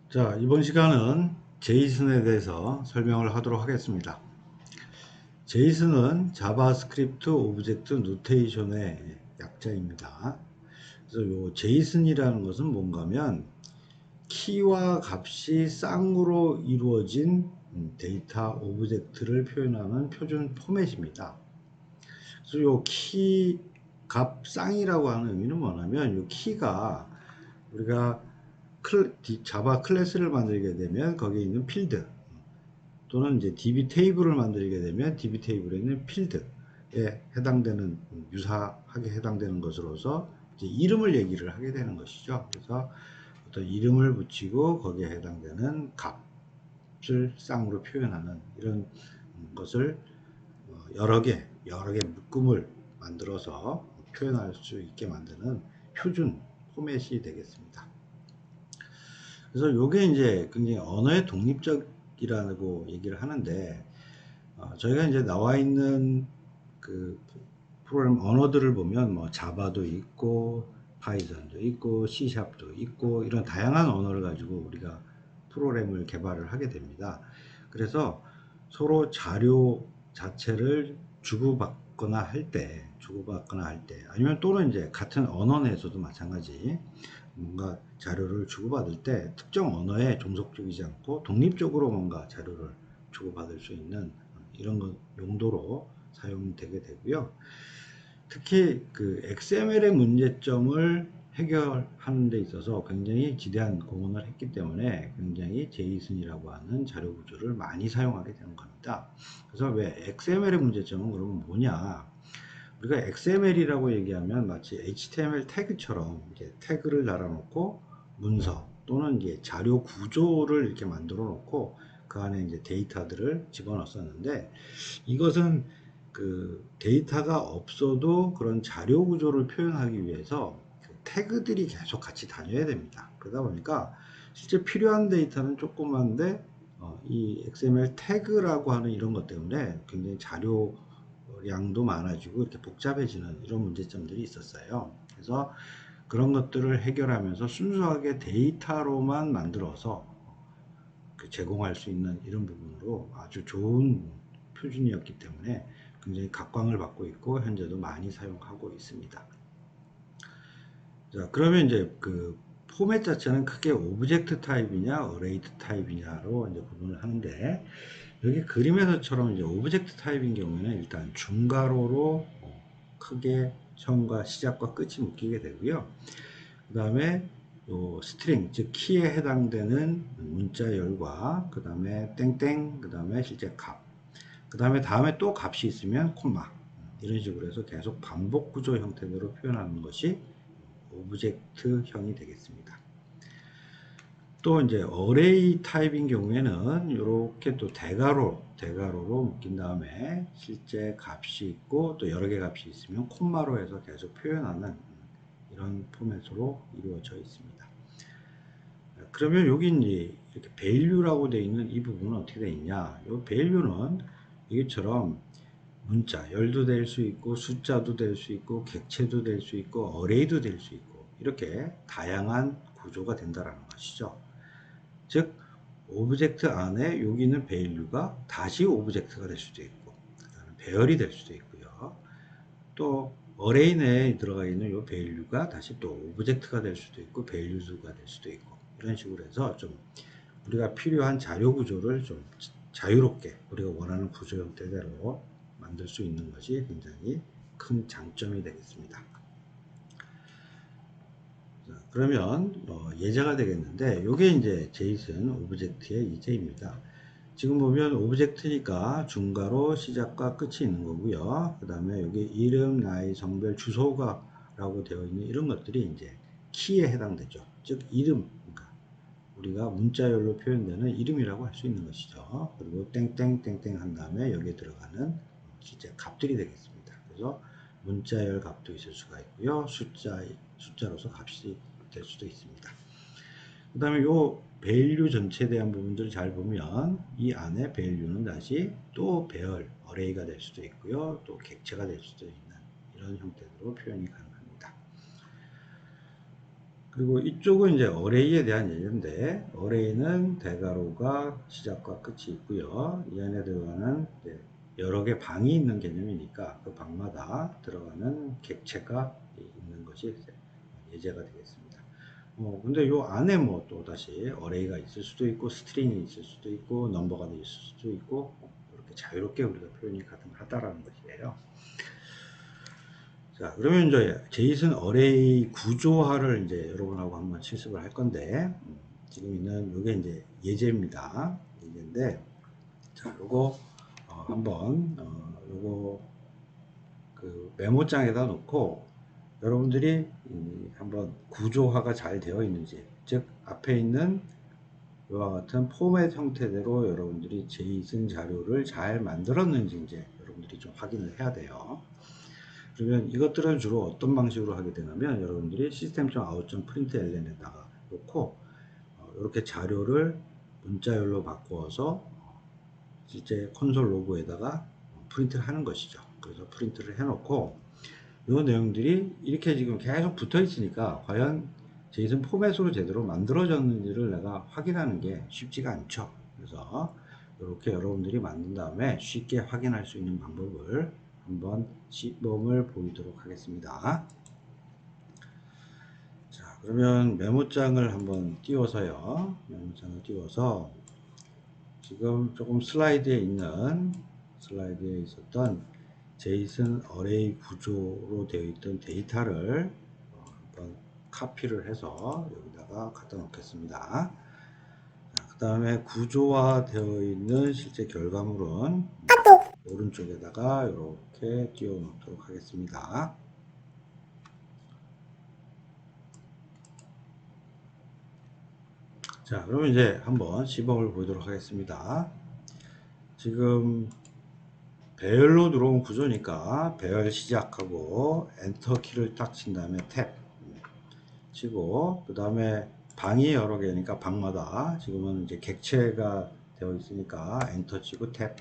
자, 이번 시간은 제이슨에 대해서 설명을 하도록 하겠습니다. 제이슨은 자바스크립트 오브젝트 노테이션의 약자입니다. 그래서 요 제이슨이라는 것은 뭔가 하면 키와 값이 쌍으로 이루어진 데이터 오브젝트를 표현하는 표준 포맷입니다. 그래서 요 키 값 쌍이라고 하는 의미는 뭐냐면 요 키가 우리가 자바 클래스를 만들게 되면 거기에 있는 필드 또는 이제 DB 테이블을 만들게 되면 DB 테이블에 있는 필드에 해당되는 유사하게 해당되는 것으로서 이제 이름을 얘기를 하게 되는 것이죠. 그래서 어떤 이름을 붙이고 거기에 해당되는 값을 쌍으로 표현하는 이런 것을 여러 개 묶음을 만들어서 표현할 수 있게 만드는 표준 포맷이 되겠습니다. 그래서 요게 이제 굉장히 언어의 독립적이라고 얘기를 하는데, 저희가 이제 나와 있는 그 프로그램 언어들을 보면 뭐 자바도 있고 파이썬도 있고 C샵도 있고 이런 다양한 언어를 가지고 우리가 프로그램을 개발을 하게 됩니다. 그래서 서로 자료 자체를 주고받거나 할 때, 아니면 또는 이제 같은 언어 내에서도 마찬가지 뭔가 자료를 주고받을 때 특정 언어에 종속적이지 않고 독립적으로 뭔가 자료를 주고받을 수 있는 이런 용도로 사용되게 되고요. 특히 그 XML의 문제점을 해결하는 데 있어서 굉장히 지대한 공헌을 했기 때문에 굉장히 제이슨이라고 하는 자료 구조를 많이 사용하게 되는 겁니다. 그래서 왜 XML의 문제점은 그러면 뭐냐? 우리가 XML이라고 얘기하면 마치 HTML 태그처럼 이렇게 태그를 달아놓고 문서 또는 이제 자료 구조를 이렇게 만들어 놓고 그 안에 이제 데이터들을 집어넣었었는데, 이것은 그 데이터가 없어도 그런 자료 구조를 표현하기 위해서 그 태그들이 계속 같이 다녀야 됩니다. 그러다 보니까 실제 필요한 데이터는 조그만데 이 XML 태그라고 하는 이런 것 때문에 굉장히 자료량도 많아지고 이렇게 복잡해지는 이런 문제점들이 있었어요. 그래서 그런 것들을 해결하면서 순수하게 데이터로만 만들어서 제공할 수 있는 이런 부분으로 아주 좋은 표준이었기 때문에 굉장히 각광을 받고 있고 현재도 많이 사용하고 있습니다. 자, 그러면 이제 그 포맷 자체는 크게 오브젝트 타입이냐 어레이드 타입이냐로 이제 구분을 하는데, 여기 그림에서처럼 이제 오브젝트 타입인 경우에는 일단 중괄호로 크게 처음과 시작과 끝이 묶이게 되고요. 그 다음에 요 스트링, 즉 키에 해당되는 문자열과 그 다음에 땡땡, 그 다음에 실제 값, 그 다음에 또 값이 있으면 콤마, 이런 식으로 해서 계속 반복 구조 형태대로 표현하는 것이 오브젝트형이 되겠습니다. 또 이제 어레이 타입인 경우에는 이렇게 또 대괄호로 묶인 다음에 실제 값이 있고 또 여러 개 값이 있으면 콤마로 해서 계속 표현하는 이런 포맷으로 이루어져 있습니다. 그러면 여기 이제 이렇게 value라고 되어 있는 이 부분은 어떻게 되어 있냐? 이 value는 이것처럼 문자, 열도 될 수 있고 숫자도 될 수 있고 객체도 될 수 있고 어레이도 될 수 있고 이렇게 다양한 구조가 된다라는 것이죠. 즉 오브젝트 안에 여기 있는 value가 다시 오브젝트가 될 수도 있고 배열이 될 수도 있고요. 또 어레이 내에 들어가 있는 이 value가 다시 또 오브젝트가 될 수도 있고 values가 될 수도 있고 이런 식으로 해서 좀 우리가 필요한 자료 구조를 좀 자유롭게 우리가 원하는 구조 형태대로 만들 수 있는 것이 굉장히 큰 장점이 되겠습니다. 자, 그러면 예제가 되겠는데 이게 이제 제이슨 오브젝트의 예제입니다. 지금 보면 오브젝트니까 중괄호 시작과 끝이 있는 거고요. 그 다음에 여기 이름, 나이, 성별, 주소가 라고 되어 있는 이런 것들이 이제 키에 해당되죠. 즉 이름, 그러니까 우리가 문자열로 표현되는 이름이라고 할 수 있는 것이죠. 그리고 땡땡땡땡 한 다음에 여기에 들어가는 실제 값들이 되겠습니다. 그래서 문자열 값도 있을 수가 있고요. 숫자로서 값이 될 수도 있습니다. 그 다음에 요 value 전체에 대한 부분들을 잘 보면 이 안에 value는 다시 또 배열, 어레이가 될 수도 있고요. 또 객체가 될 수도 있는 이런 형태로 표현이 가능합니다. 그리고 이쪽은 이제 어레이에 대한 예제인데, 어레이는 대괄호가 시작과 끝이 있고요. 이 안에 들어가는 이제 여러 개 방이 있는 개념이니까 그 방마다 들어가는 객체가 있는 것이 예제가 되겠습니다. 근데 요 안에 뭐 또 다시 어레이가 있을 수도 있고 스트링이 있을 수도 있고 넘버가 있을 수도 있고 이렇게 자유롭게 우리가 표현이 가능하다라는 것이에요. 자, 그러면 이제 제이슨 어레이 구조화를 이제 여러분하고 한번 실습을 할 건데, 지금 있는 요게 이제 예제입니다. 예제인데, 자, 요거 한번 요거 그 메모장에다 놓고 여러분들이 한번 구조화가 잘 되어 있는지, 즉 앞에 있는 이와 같은 포맷 형태대로 여러분들이 제이슨 자료를 잘 만들었는지 이제 여러분들이 좀 확인을 해야 돼요. 그러면 이것들은 주로 어떤 방식으로 하게 되냐면 여러분들이 system.out.println에다가 놓고 이렇게 자료를 문자열로 바꾸어서 실제 콘솔 로그에다가 프린트를 하는 것이죠. 그래서 프린트를 해놓고 이 내용들이 이렇게 지금 계속 붙어 있으니까 과연 제이슨 포맷으로 제대로 만들어졌는지를 내가 확인하는 게 쉽지가 않죠. 그래서 이렇게 여러분들이 만든 다음에 쉽게 확인할 수 있는 방법을 한번 시범을 보이도록 하겠습니다. 자, 그러면 메모장을 한번 띄워서요. 메모장을 띄워서 지금 조금 슬라이드에 있었던 제이슨 어레이 구조로 되어 있던 데이터를 한번 카피를 해서 여기다가 갖다 놓겠습니다. 그 다음에 구조화 되어 있는 실제 결과물은 오른쪽에다가 이렇게 띄워 놓도록 하겠습니다. 자, 그러면 이제 한번 시범을 보도록 하겠습니다. 지금 배열로 들어온 구조니까 배열 시작하고 엔터 키를 딱 친 다음에 탭 치고 그 다음에 방이 여러 개니까 방마다 지금은 이제 객체가 되어 있으니까 엔터 치고 탭.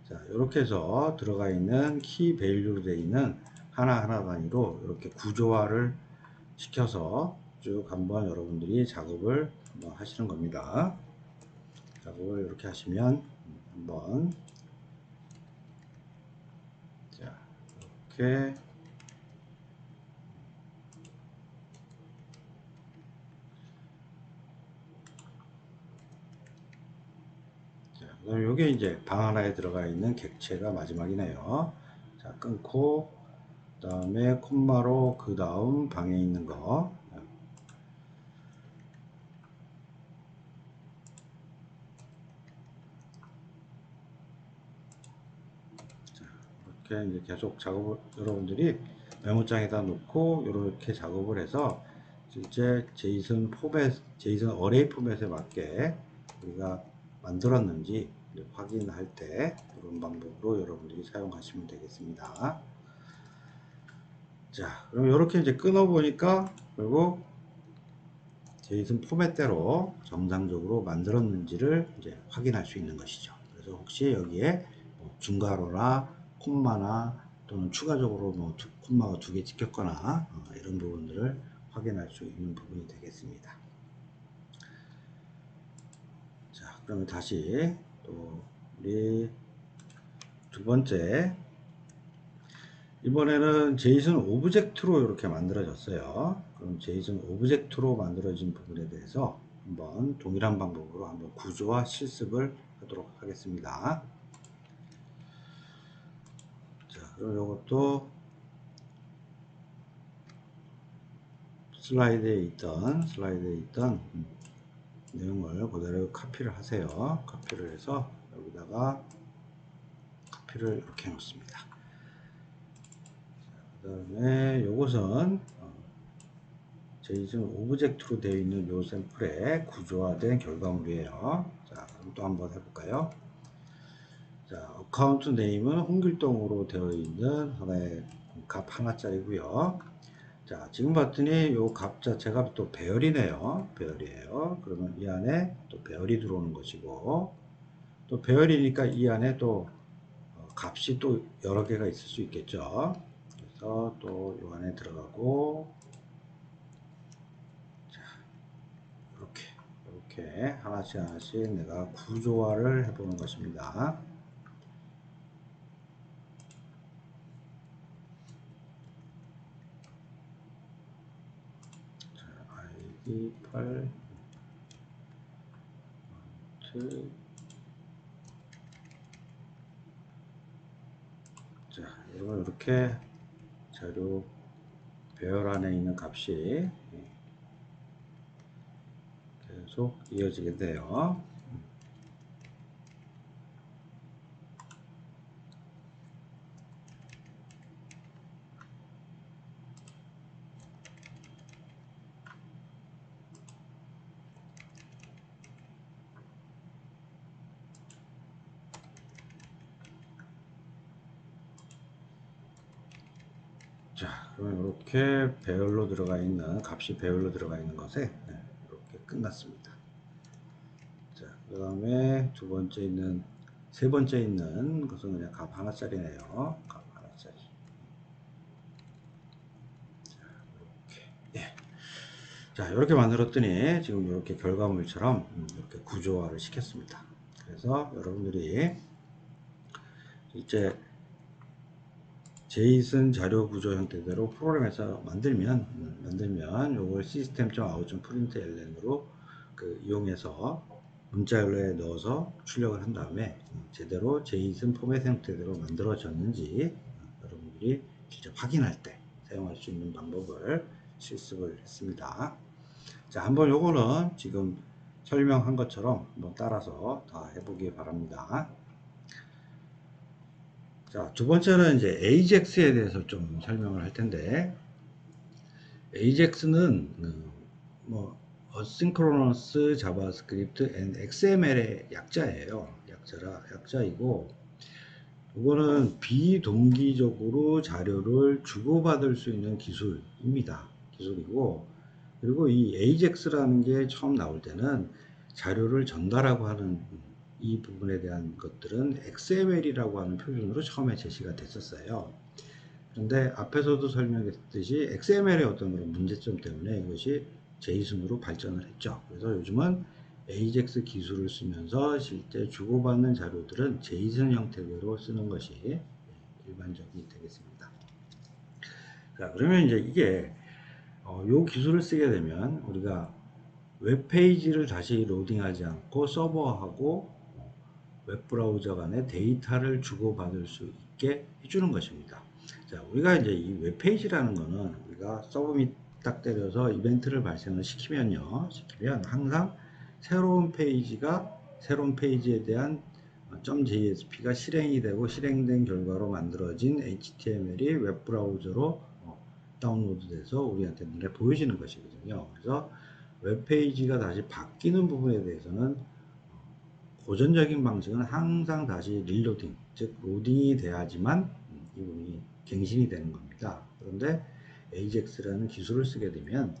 자, 이렇게 해서 들어가 있는 키 밸류로 되어 있는 하나하나 단위로 이렇게 구조화를 시켜서 쭉 한번 여러분들이 작업을 한번 하시는 겁니다. 작업을 이렇게 하시면 한번 자, 이렇게 그럼 요게 이제 방 하나에 들어가 있는 객체가 마지막이네요. 자, 끊고 그 다음에 콤마로 그 다음 방에 있는 거 자, 이렇게 이제 계속 작업을 여러분들이 메모장에다 놓고 이렇게 작업을 해서 실제 제이슨 어레이 포맷에 맞게 우리가 만들었는지 확인할 때 이런 방법으로 여러분들이 사용하시면 되겠습니다. 자, 그럼 이렇게 이제 끊어 보니까 결국 제이슨 포맷대로 정상적으로 만들었는지를 이제 확인할 수 있는 것이죠. 그래서 혹시 여기에 뭐 중괄호나 콤마나 또는 추가적으로 뭐 콤마가 두 개 찍혔거나 이런 부분들을 확인할 수 있는 부분이 되겠습니다. 자, 그러면 다시 또 우리 두 번째 이번에는 제이슨 오브젝트로 이렇게 만들어졌어요. 그럼 제이슨 오브젝트로 만들어진 부분에 대해서 한번 동일한 방법으로 한번 구조와 실습을 하도록 하겠습니다. 자, 그럼 이것도 슬라이드에 있던 내용을 그대로 카피를 하세요. 카피를 해서 여기다가 카피를 이렇게 해 놓습니다. 그 다음에 요것은 제이슨 오브젝트로 되어 있는 요 샘플의 구조화된 결과물이에요. 자, 그럼 또 한번 해볼까요? 자, 어카운트 네임은 홍길동으로 되어 있는 하나의 값 하나짜리고요. 자, 지금 봤더니 요 값 자체가 또 배열이네요. 배열이에요. 그러면 이 안에 또 배열이 들어오는 것이고, 또 배열이니까 이 안에 또 값이 또 여러 개가 있을 수 있겠죠. 그래서 또 요 안에 들어가고, 이렇게 하나씩 하나씩 내가 구조화를 해보는 것입니다. 자, ID 8 자, 여러분 이렇게 자료 배열 안에 있는 값이 계속 이어지게 돼요. 자, 그러면 이렇게 배열로 들어가 있는 값이 배열로 들어가 있는 것에 이렇게 끝났습니다. 자, 그 다음에 세 번째 있는 것은 그냥 값 하나짜리네요. 값 하나짜리. 자, 이렇게. 예. 자, 이렇게 만들었더니 지금 이렇게 결과물처럼 이렇게 구조화를 시켰습니다. 그래서 여러분들이 이제 제이슨 자료 구조 형태대로 프로그램에서 만들면 요걸 system.out.println으로 이용해서 문자열에 넣어서 출력을 한 다음에 제대로 제이슨 포맷 형태대로 만들어졌는지 여러분들이 직접 확인할 때 사용할 수 있는 방법을 실습을 했습니다. 자, 한번 요거는 지금 설명한 것처럼 한번 따라서 다 해보기 바랍니다. 자, 두 번째는 이제 AJAX에 대해서 좀 설명을 할 텐데, AJAX는 뭐 Asynchronous JavaScript and XML의 약자예요. 약자이고, 이거는 비동기적으로 자료를 주고받을 수 있는 기술이고, 그리고 이 AJAX라는 게 처음 나올 때는 자료를 전달하고 하는 이 부분에 대한 것들은 XML이라고 하는 표준으로 처음에 제시가 됐었어요. 그런데 앞에서도 설명했듯이 XML의 어떤 그런 문제점 때문에 이것이 제이슨으로 발전을 했죠. 그래서 요즘은 AJAX 기술을 쓰면서 실제 주고받는 자료들은 제이슨 형태로 쓰는 것이 일반적이 되겠습니다. 자, 그러면 이제 이게 요 기술을 쓰게 되면 우리가 웹페이지를 다시 로딩하지 않고 서버하고 웹브라우저 간에 데이터를 주고받을 수 있게 해주는 것입니다. 자, 우리가 이제 이 웹페이지라는 거는 우리가 서브밋 딱 때려서 이벤트를 발생을 시키면 항상 새로운 페이지에 대한 .jsp가 실행이 되고 실행된 결과로 만들어진 HTML이 웹브라우저로 다운로드돼서 우리한테 눈에 보여지는 것이거든요. 그래서 웹페이지가 다시 바뀌는 부분에 대해서는 고전적인 방식은 항상 다시 릴로딩, 즉 로딩이 돼야지만 이 부분이 갱신이 되는 겁니다. 그런데 AJAX라는 기술을 쓰게 되면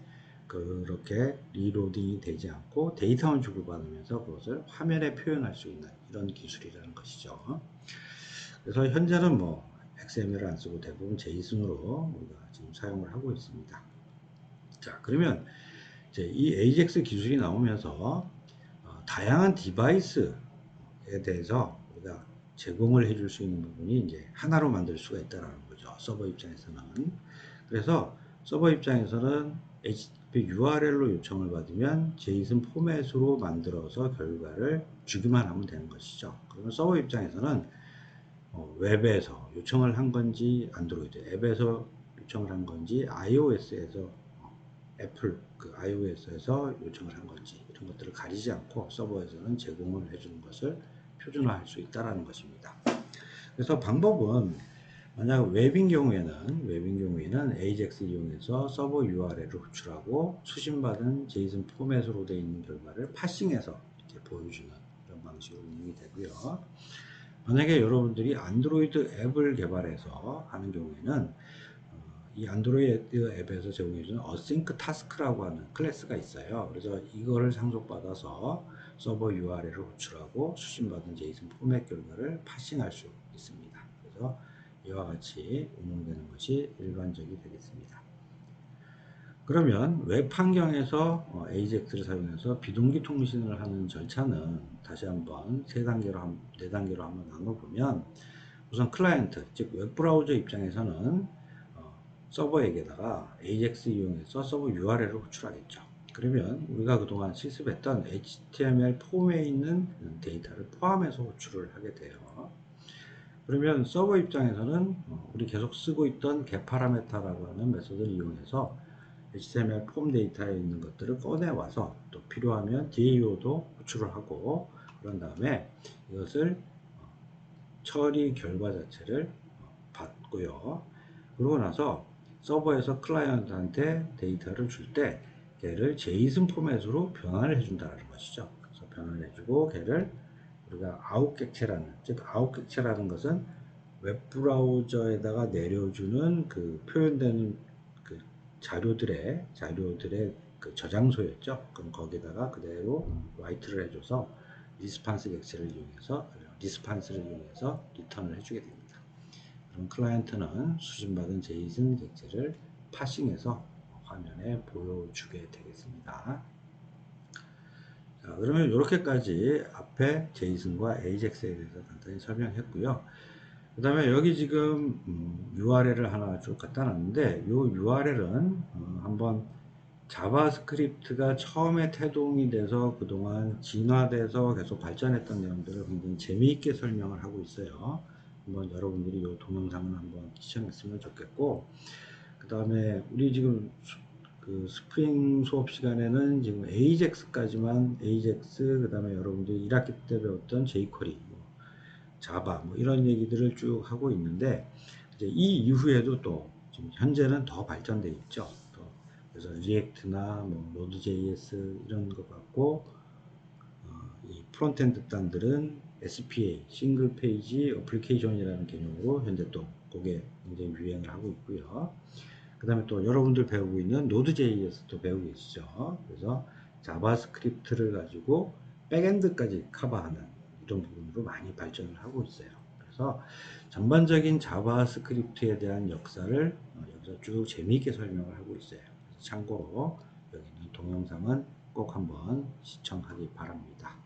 그렇게 리로딩이 되지 않고 데이터만 주고받으면서 그것을 화면에 표현할 수 있는 이런 기술이라는 것이죠. 그래서 현재는 뭐 XML을 안 쓰고 대부분 JSON으로 우리가 지금 사용을 하고 있습니다. 자, 그러면 이제 이 AJAX 기술이 나오면서 다양한 디바이스에 대해서 우리가 제공을 해줄 수 있는 부분이 이제 하나로 만들 수가 있다는 거죠. 서버 입장에서는. 그래서 서버 입장에서는 HTTP URL로 요청을 받으면 JSON 포맷으로 만들어서 결과를 주기만 하면 되는 것이죠. 그러면 서버 입장에서는 웹에서 요청을 한 건지 안드로이드 앱에서 요청을 한 건지 iOS에서 애플 iOS에서 요청을 한 건지 이런 것들을 가리지 않고 서버에서는 제공을 해주는 것을 표준화할 수 있다는 것입니다. 그래서 방법은 만약 웹인 경우에는 AJAX 이용해서 서버 URL을 호출하고 수신받은 JSON 포맷으로 되어 있는 결과를 파싱해서 이렇게 보여주는 이런 방식으로 운영이 되고요. 만약에 여러분들이 안드로이드 앱을 개발해서 하는 경우에는 이 안드로이드 앱에서 제공해주는 어싱크 타스크라고 하는 클래스가 있어요. 그래서 이거를 상속받아서 서버 URL을 호출하고 수신받은 JSON 포맷 결과를 파싱할 수 있습니다. 그래서 이와 같이 운영되는 것이 일반적이 되겠습니다. 그러면 웹 환경에서 AJAX를 사용해서 비동기 통신을 하는 절차는 다시 한번 네 단계로 한번 나눠보면, 우선 클라이언트, 즉 웹브라우저 입장에서는 서버에게다가 AJAX 이용해서 서버 URL을 호출하겠죠. 그러면 우리가 그동안 실습했던 HTML 폼에 있는 데이터를 포함해서 호출을 하게 돼요. 그러면 서버 입장에서는 우리 계속 쓰고 있던 getParameter라고 하는 메소드를 이용해서 HTML 폼 데이터에 있는 것들을 꺼내와서 또 필요하면 DAO도 호출을 하고, 그런 다음에 이것을 처리 결과 자체를 받고요. 그러고 나서 서버에서 클라이언트한테 데이터를 줄 때 걔를 JSON 포맷으로 변환을 해준다는 것이죠. 그래서 변환을 해주고 걔를 우리가 아웃객체라는, 즉 아웃객체라는 것은 웹브라우저에다가 내려주는 그 표현되는 그 자료들의 그 저장소였죠. 그럼 거기다가 그대로 라이트를 해줘서 리스판스를 이용해서 리턴을 해주게 됩니다. 그럼 클라이언트는 수신받은 제이슨 객체를 파싱해서 화면에 보여주게 되겠습니다. 자, 그러면 이렇게까지 앞에 제이슨과 AJAX에 대해서 간단히 설명했고요. 그 다음에 여기 지금 URL을 하나 쭉 갖다 놨는데, 이 URL은 한번 자바스크립트가 처음에 태동이 돼서 그동안 진화돼서 계속 발전했던 내용들을 굉장히 재미있게 설명을 하고 있어요. 한번 여러분들이 이 동영상을 한번 시청했으면 좋겠고, 그 다음에 우리 지금 그 스프링 수업 시간에는 지금 AJAX까지만, AJAX, 그 다음에 여러분들이 1학기 때 배웠던 jQuery, 자바 이런 얘기들을 쭉 하고 있는데, 이제 이 이후에도 또 지금 현재는 더 발전돼 있죠. 또 그래서 리액트나 노드.js 이런 것 같고, 이 프론트엔드 단들은 SPA, 싱글 페이지 어플리케이션이라는 개념으로 현재 또 그게 굉장히 유행을 하고 있고요. 그 다음에 또 여러분들 배우고 있는 노드.js도 배우고 계시죠. 그래서 자바스크립트를 가지고 백엔드까지 커버하는 이런 부분으로 많이 발전을 하고 있어요. 그래서 전반적인 자바스크립트에 대한 역사를 여기서 쭉 재미있게 설명을 하고 있어요. 참고로 여기 있는 동영상은 꼭 한번 시청하기 바랍니다.